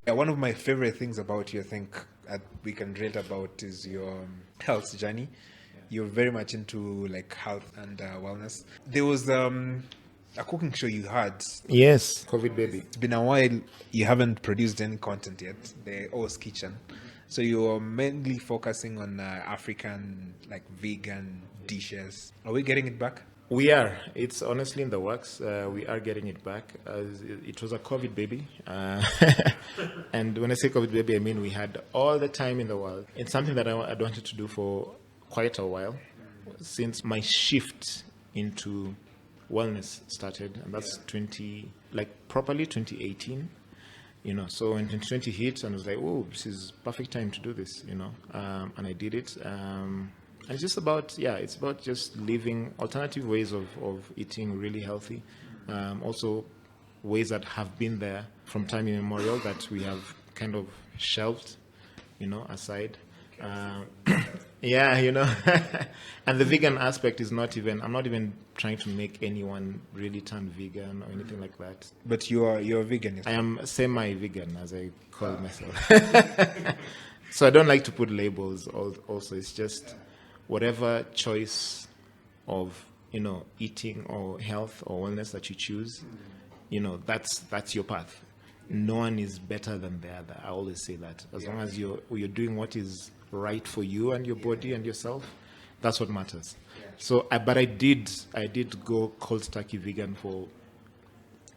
Yeah, one of my favorite things about you, I think, we can relate about is your health journey. You're very much into like health and wellness. There was a cooking show you had. Yes, COVID baby. It's been a while. You haven't produced any content yet. The O's Kitchen. So you're mainly focusing on African, like vegan dishes. Are we getting it back? We are. It's honestly in the works. We are getting it back. It was a COVID baby. And when I say COVID baby, I mean we had all the time in the world. It's something that I'd wanted to do for quite a while since my shift into wellness started. And that's 20, like properly 2018. So when 2020 hit, and I was like, oh, this is perfect time to do this, and I did it. And it's just about, it's about just living alternative ways of eating really healthy. Also, ways that have been there from time immemorial that we have kind of shelved, aside. Um, yeah, and the vegan aspect is I'm not even trying to make anyone really turn vegan or anything like that. But you're vegan. I am semi-vegan, as I call myself. So I don't like to put labels. Also, it's just whatever choice of eating or health or wellness that you choose. That's your path. No one is better than the other. I always say that. As long as you're doing what is right for you and your body and yourself, that's what matters. So, but I did go cold turkey vegan for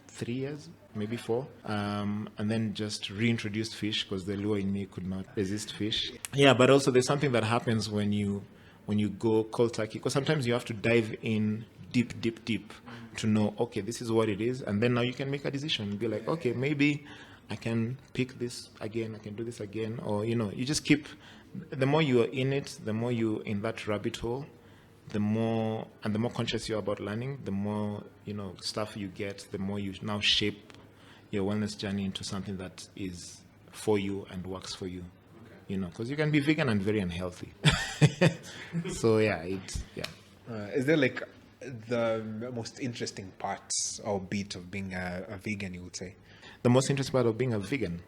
3 years, maybe 4, and then just reintroduced fish because the lure in me could not resist fish. Yeah, but also there's something that happens when you go cold turkey, because sometimes you have to dive in deep to know, okay, this is what it is, and then now you can make a decision and be like, okay, maybe I can pick this again, I can do this again, or you just keep. The more you are in it, the more you in that rabbit hole, the more conscious you are about learning, the more stuff you get, the more you now shape your wellness journey into something that is for you and works for you. Because you can be vegan and very unhealthy. So Is there like the most interesting parts or bit of being a vegan, you would say? The most interesting part of being a vegan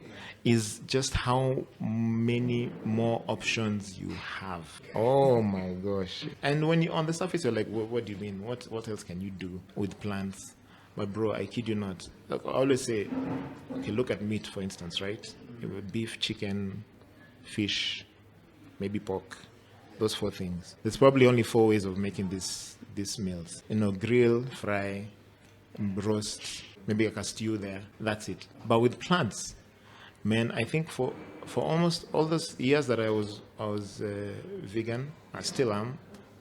is just how many more options you have. Oh my gosh. And when you're on the surface, you're like, what do you mean? What else can you do with plants? But bro, I kid you not. Look, I always say, okay, look at meat, for instance, right? Beef, chicken, fish, maybe pork. Those 4 things. There's probably only 4 ways of making these meals. Grill, fry, roast, maybe like a stew there. That's it. But with plants, man, I think for almost all those years that I was vegan, I still am,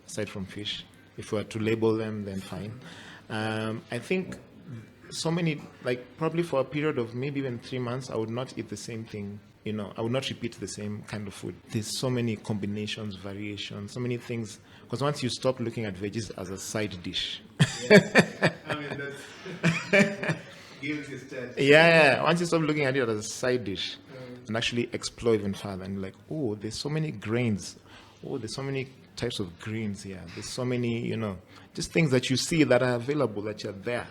aside from fish. If we were to label them, then fine. I think so many, like probably for a period of maybe even 3 months, I would not eat the same thing. I would not repeat the same kind of food. There's so many combinations, variations, so many things. Because once you stop looking at veggies as a side dish. Yeah. I mean, that's guilty state. Yeah, once you stop looking at it as a side dish and actually explore even further, and like, oh, there's so many grains. Oh, there's so many types of greens here. There's so many, just things that you see that are available, that are there,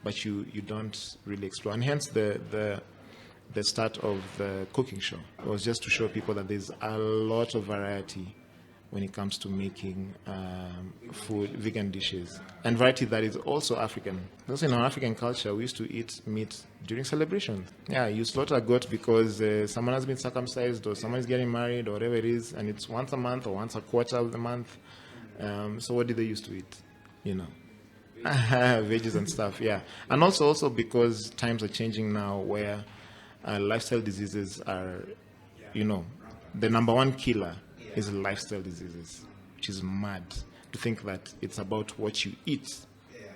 but you don't really explore. And hence the start of the cooking show. It was just to show people that there's a lot of variety when it comes to making food, vegan dishes, and variety that is also African. Also in our African culture, we used to eat meat during celebrations. Yeah, you slaughter a goat because someone has been circumcised or someone is getting married or whatever it is, and it's once a month or once a quarter of the month. So what did they used to eat? Veggies and stuff, yeah. And also because times are changing now where lifestyle diseases are, the number one killer is lifestyle diseases, which is mad to think that it's about what you eat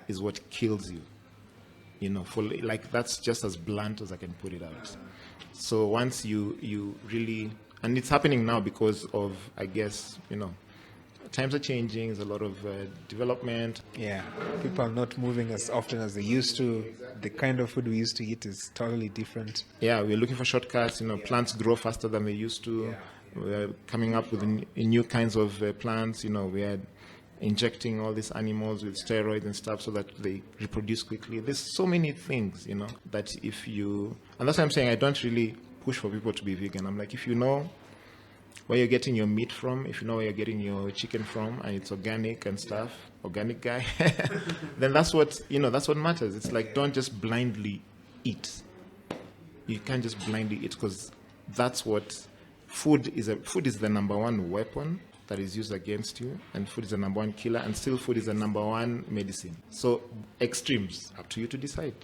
is what kills you. For like, that's just as blunt as I can put it out. So once you really, and it's happening now because of, I guess, times are changing. There's a lot of development. Yeah, people are not moving as often as they used to. The kind of food we used to eat is totally different. Yeah, we're looking for shortcuts. Plants grow faster than they used to. Yeah. We're coming up with new kinds of plants. We are injecting all these animals with steroids and stuff so that they reproduce quickly. There's so many things, that if you... And that's why I'm saying I don't really push for people to be vegan. I'm like, if you know where you're getting your meat from, if you know where you're getting your chicken from, and it's organic and stuff, organic guy, then that's what matters. It's like, don't just blindly eat. You can't just blindly eat, because that's what food is. Food is the number one weapon that is used against you, and food is the number one killer, and still food is the number one medicine. So extremes, up to you to decide.